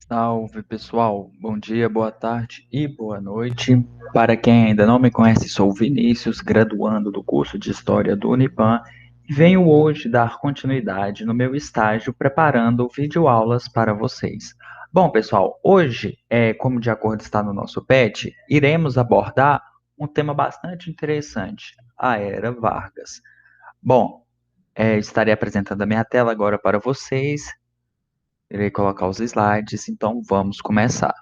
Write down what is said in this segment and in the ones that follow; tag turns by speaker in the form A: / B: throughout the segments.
A: Salve pessoal, bom dia, boa tarde e boa noite. Para quem ainda não me conhece, sou o Vinícius, graduando do curso de História do Unipan, e venho hoje dar continuidade no meu estágio preparando videoaulas para vocês. Bom, pessoal, hoje, como de acordo está no nosso PET, iremos abordar um tema bastante interessante, a Era Vargas. Bom, estarei apresentando a minha tela agora para vocês. Irei colocar os slides, então vamos começar.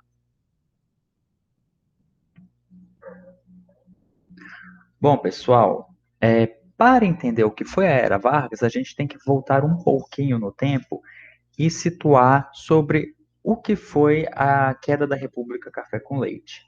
A: Bom, pessoal, para entender o que foi a Era Vargas, a gente tem que voltar um pouquinho no tempo e situar sobre o que foi a queda da República Café com Leite.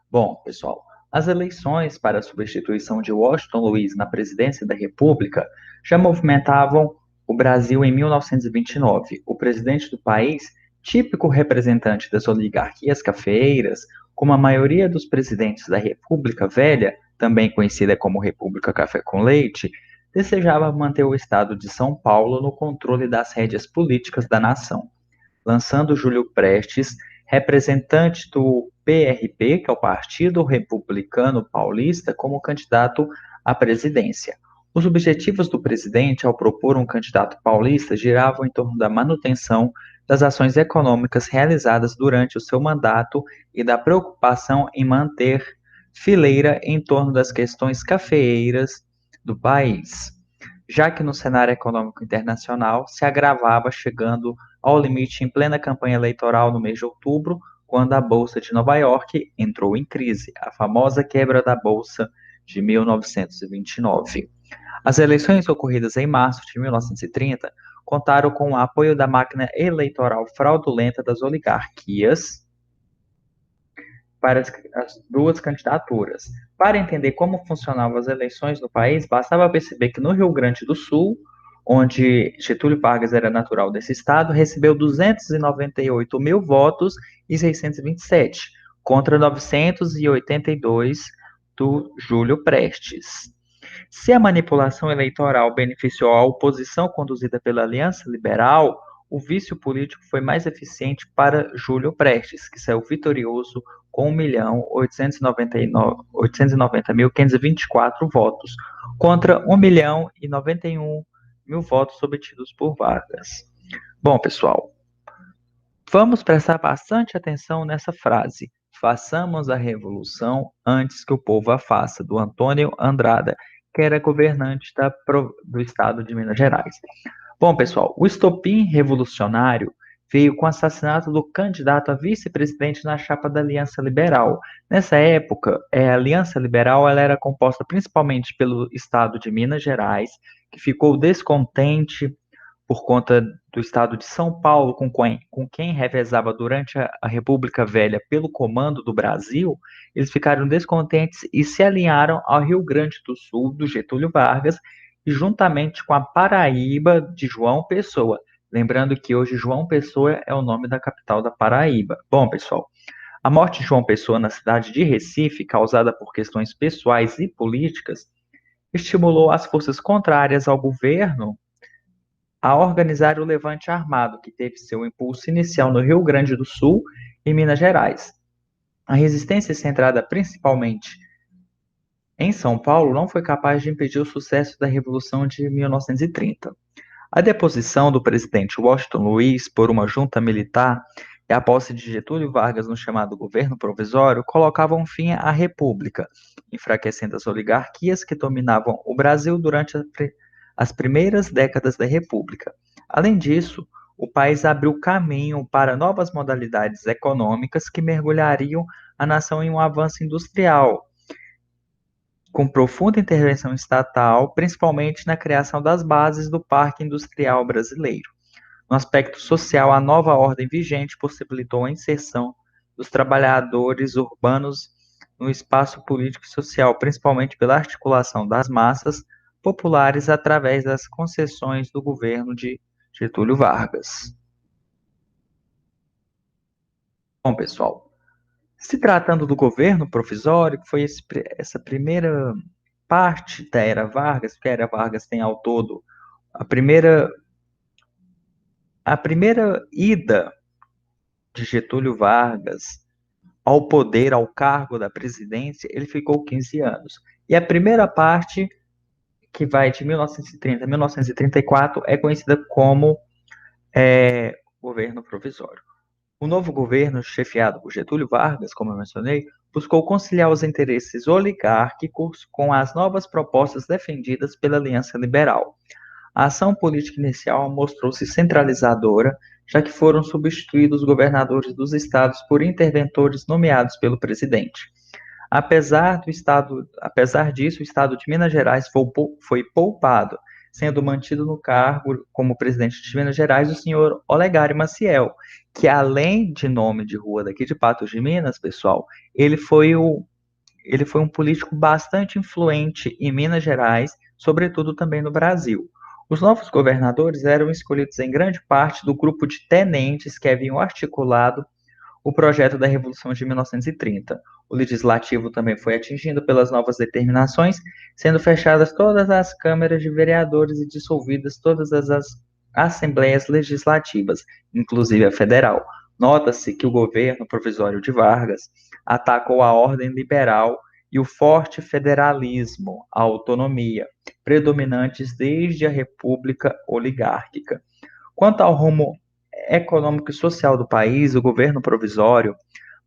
A: Bom, pessoal, as eleições para a substituição de Washington Luiz na presidência da República já movimentavam o Brasil em 1929. O presidente do país, típico representante das oligarquias cafeeiras, como a maioria dos presidentes da República Velha, também conhecida como República Café com Leite, desejava manter o estado de São Paulo no controle das rédeas políticas da nação, lançando Júlio Prestes, representante do PRP, que é o Partido Republicano Paulista, como candidato à presidência. Os objetivos do presidente, ao propor um candidato paulista, giravam em torno da manutenção das ações econômicas realizadas durante o seu mandato e da preocupação em manter fileira em torno das questões cafeeiras do país, já que no cenário econômico internacional se agravava, chegando ao limite em plena campanha eleitoral no mês de outubro, quando a Bolsa de Nova York entrou em crise, a famosa quebra da Bolsa de 1929. As eleições ocorridas em março de 1930 contaram com o apoio da máquina eleitoral fraudulenta das oligarquias para as duas candidaturas. Para entender como funcionavam as eleições no país, bastava perceber que no Rio Grande do Sul, onde Getúlio Vargas era natural desse estado, recebeu 298 mil votos e 627, contra 982 do Júlio Prestes. Se a manipulação eleitoral beneficiou a oposição conduzida pela Aliança Liberal, o vício político foi mais eficiente para Júlio Prestes, que saiu vitorioso com 1.890.524 votos, contra 1.091.000 votos obtidos por Vargas. Bom, pessoal, vamos prestar bastante atenção nessa frase. Façamos a revolução antes que o povo a faça, do Antônio Andrada, que era governante do estado de Minas Gerais. Bom, pessoal, o estopim revolucionário veio com o assassinato do candidato a vice-presidente na chapa da Aliança Liberal. Nessa época, a Aliança Liberal ela era composta principalmente pelo estado de Minas Gerais, que ficou descontente por conta do estado de São Paulo, com quem revezava durante a República Velha pelo comando do Brasil, eles ficaram descontentes e se alinharam ao Rio Grande do Sul, do Getúlio Vargas, e juntamente com a Paraíba de João Pessoa. Lembrando que hoje João Pessoa é o nome da capital da Paraíba. Bom, pessoal, a morte de João Pessoa na cidade de Recife, causada por questões pessoais e políticas, estimulou as forças contrárias ao governo a organizar o levante armado, que teve seu impulso inicial no Rio Grande do Sul e Minas Gerais. A resistência, centrada principalmente em São Paulo, não foi capaz de impedir o sucesso da Revolução de 1930. A deposição do presidente Washington Luiz por uma junta militar e a posse de Getúlio Vargas no chamado governo provisório colocavam fim à República, enfraquecendo as oligarquias que dominavam o Brasil durante as primeiras décadas da República. Além disso, o país abriu caminho para novas modalidades econômicas que mergulhariam a nação em um avanço industrial, com profunda intervenção estatal, principalmente na criação das bases do Parque Industrial Brasileiro. No aspecto social, a nova ordem vigente possibilitou a inserção dos trabalhadores urbanos no espaço político e social, principalmente pela articulação das massas populares através das concessões do governo de Getúlio Vargas. Bom, pessoal, se tratando do governo provisório, que foi essa primeira parte da Era Vargas, porque a Era Vargas tem ao todo a primeira, a primeira ida de Getúlio Vargas ao poder, ao cargo da presidência, ele ficou 15 anos. E a primeira parte, que vai de 1930 a 1934, é conhecida como governo provisório. O novo governo, chefiado por Getúlio Vargas, como eu mencionei, buscou conciliar os interesses oligárquicos com as novas propostas defendidas pela Aliança Liberal. A ação política inicial mostrou-se centralizadora, já que foram substituídos os governadores dos estados por interventores nomeados pelo presidente. Apesar disso, o estado de Minas Gerais foi poupado, sendo mantido no cargo como presidente de Minas Gerais o senhor Olegário Maciel, que além de nome de rua daqui de Patos de Minas, pessoal, ele foi ele foi um político bastante influente em Minas Gerais, sobretudo também no Brasil. Os novos governadores eram escolhidos em grande parte do grupo de tenentes que haviam articulado o projeto da Revolução de 1930. O legislativo também foi atingido pelas novas determinações, sendo fechadas todas as câmaras de vereadores e dissolvidas todas as assembleias legislativas, inclusive a federal. Nota-se que o governo provisório de Vargas atacou a ordem liberal e o forte federalismo, a autonomia, predominantes desde a República Oligárquica. Quanto ao rumo econômico e social do país, o governo provisório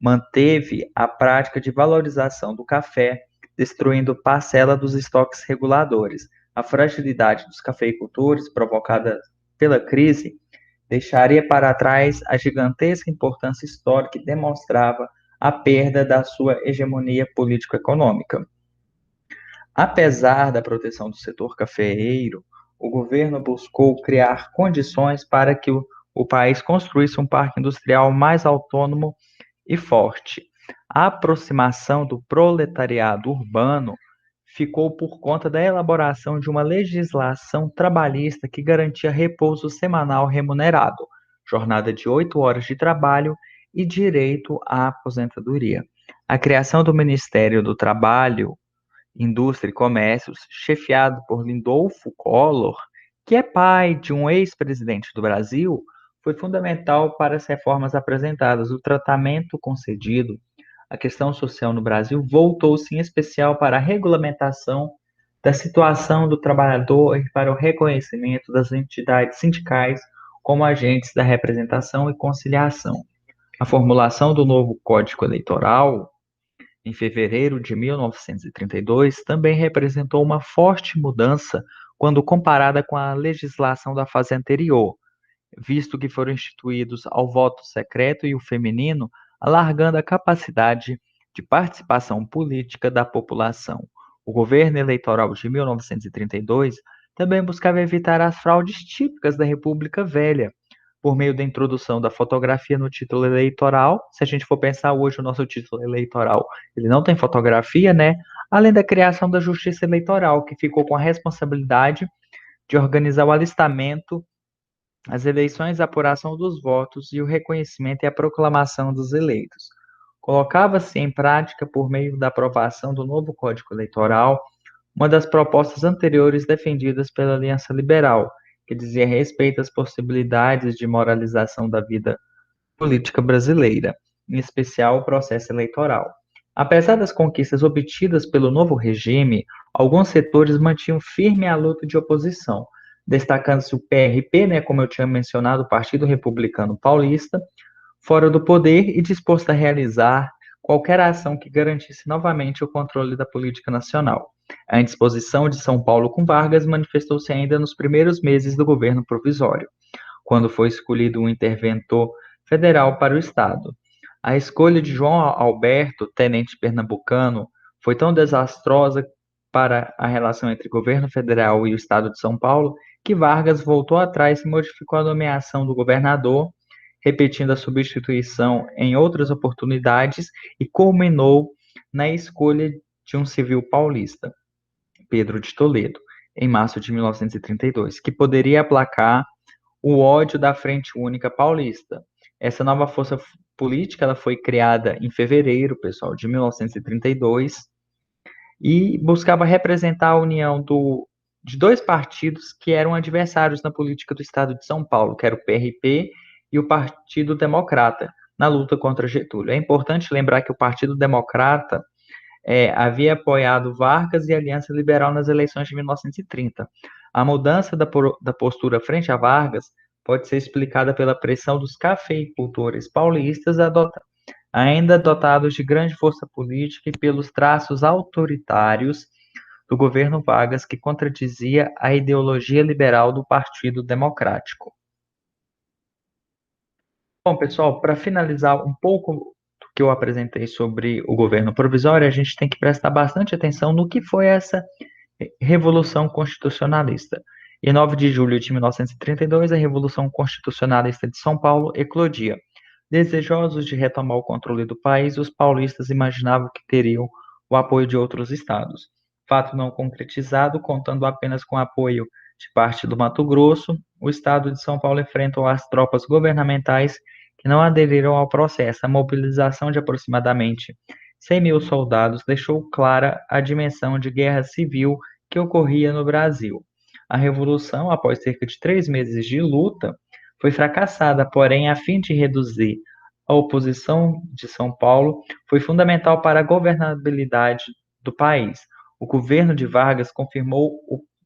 A: manteve a prática de valorização do café, destruindo parcela dos estoques reguladores. A fragilidade dos cafeicultores, provocada pela crise, deixaria para trás a gigantesca importância histórica que demonstrava a perda da sua hegemonia político-econômica. Apesar da proteção do setor cafeeiro, o governo buscou criar condições para que o país construísse um parque industrial mais autônomo e forte. A aproximação do proletariado urbano ficou por conta da elaboração de uma legislação trabalhista que garantia repouso semanal remunerado, jornada de 8 horas de trabalho e direito à aposentadoria. A criação do Ministério do Trabalho, Indústria e Comércios, chefiado por Lindolfo Collor, que é pai de um ex-presidente do Brasil, foi fundamental para as reformas apresentadas. O tratamento concedido à questão social no Brasil voltou-se em especial para a regulamentação da situação do trabalhador e para o reconhecimento das entidades sindicais como agentes da representação e conciliação. A formulação do novo Código Eleitoral em fevereiro de 1932, também representou uma forte mudança quando comparada com a legislação da fase anterior, visto que foram instituídos ao voto secreto e o feminino, alargando a capacidade de participação política da população. O governo eleitoral de 1932 também buscava evitar as fraudes típicas da República Velha, por meio da introdução da fotografia no título eleitoral. Se a gente for pensar hoje, o nosso título eleitoral, ele não tem fotografia, né? Além da criação da Justiça Eleitoral, que ficou com a responsabilidade de organizar o alistamento, as eleições, a apuração dos votos e o reconhecimento e a proclamação dos eleitos. Colocava-se em prática, por meio da aprovação do novo Código Eleitoral, uma das propostas anteriores defendidas pela Aliança Liberal, que dizia respeito às possibilidades de moralização da vida política brasileira, em especial o processo eleitoral. Apesar das conquistas obtidas pelo novo regime, alguns setores mantinham firme a luta de oposição, destacando-se o PRP, né, como eu tinha mencionado, o Partido Republicano Paulista, fora do poder e disposto a realizar qualquer ação que garantisse novamente o controle da política nacional. A indisposição de São Paulo com Vargas manifestou-se ainda nos primeiros meses do governo provisório, quando foi escolhido um interventor federal para o Estado. A escolha de João Alberto, tenente pernambucano, foi tão desastrosa para a relação entre o governo federal e o Estado de São Paulo que Vargas voltou atrás e modificou a nomeação do governador, repetindo a substituição em outras oportunidades e culminou na escolha de um civil paulista, Pedro de Toledo, em março de 1932, que poderia aplacar o ódio da Frente Única Paulista. Essa nova força política ela foi criada em fevereiro, pessoal, de 1932 e buscava representar a união de dois partidos que eram adversários na política do estado de São Paulo, que era o PRP e o Partido Democrata, na luta contra Getúlio. É importante lembrar que o Partido Democrata havia apoiado Vargas e a Aliança Liberal nas eleições de 1930. A mudança da postura frente a Vargas pode ser explicada pela pressão dos cafeicultores paulistas ainda dotados de grande força política e pelos traços autoritários do governo Vargas, que contradizia a ideologia liberal do Partido Democrático. Bom, pessoal, para finalizar um pouco do que eu apresentei sobre o governo provisório, a gente tem que prestar bastante atenção no que foi essa Revolução Constitucionalista. Em 9 de julho de 1932, a Revolução Constitucionalista de São Paulo eclodia. Desejosos de retomar o controle do país, os paulistas imaginavam que teriam o apoio de outros estados. Fato não concretizado, contando apenas com o apoio de parte do Mato Grosso, o estado de São Paulo enfrentou as tropas governamentais que não aderiram ao processo. A mobilização de aproximadamente 100 mil soldados deixou clara a dimensão de guerra civil que ocorria no Brasil. A revolução, após cerca de 3 meses de luta, foi fracassada, porém, a fim de reduzir a oposição de São Paulo, foi fundamental para a governabilidade do país. O governo de Vargas confirmou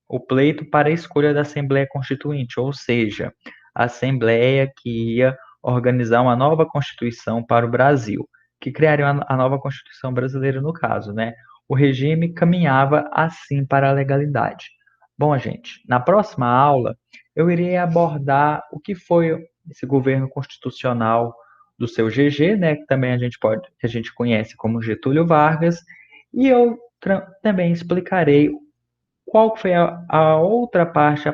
A: o pleito para a escolha da Assembleia Constituinte, ou seja, a Assembleia que ia organizar uma nova Constituição para o Brasil, que criaria a nova Constituição brasileira, no caso, né? O regime caminhava assim para a legalidade. Bom, gente, na próxima aula eu irei abordar o que foi esse governo constitucional do seu GG, né, que também que a gente conhece como Getúlio Vargas, e eu também explicarei qual foi a outra parte,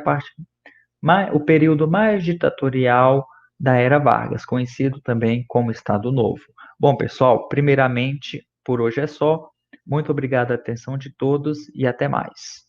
A: o período mais ditatorial da era Vargas, conhecido também como Estado Novo. Bom, pessoal, primeiramente, por hoje é só. Muito obrigado a atenção de todos e até mais.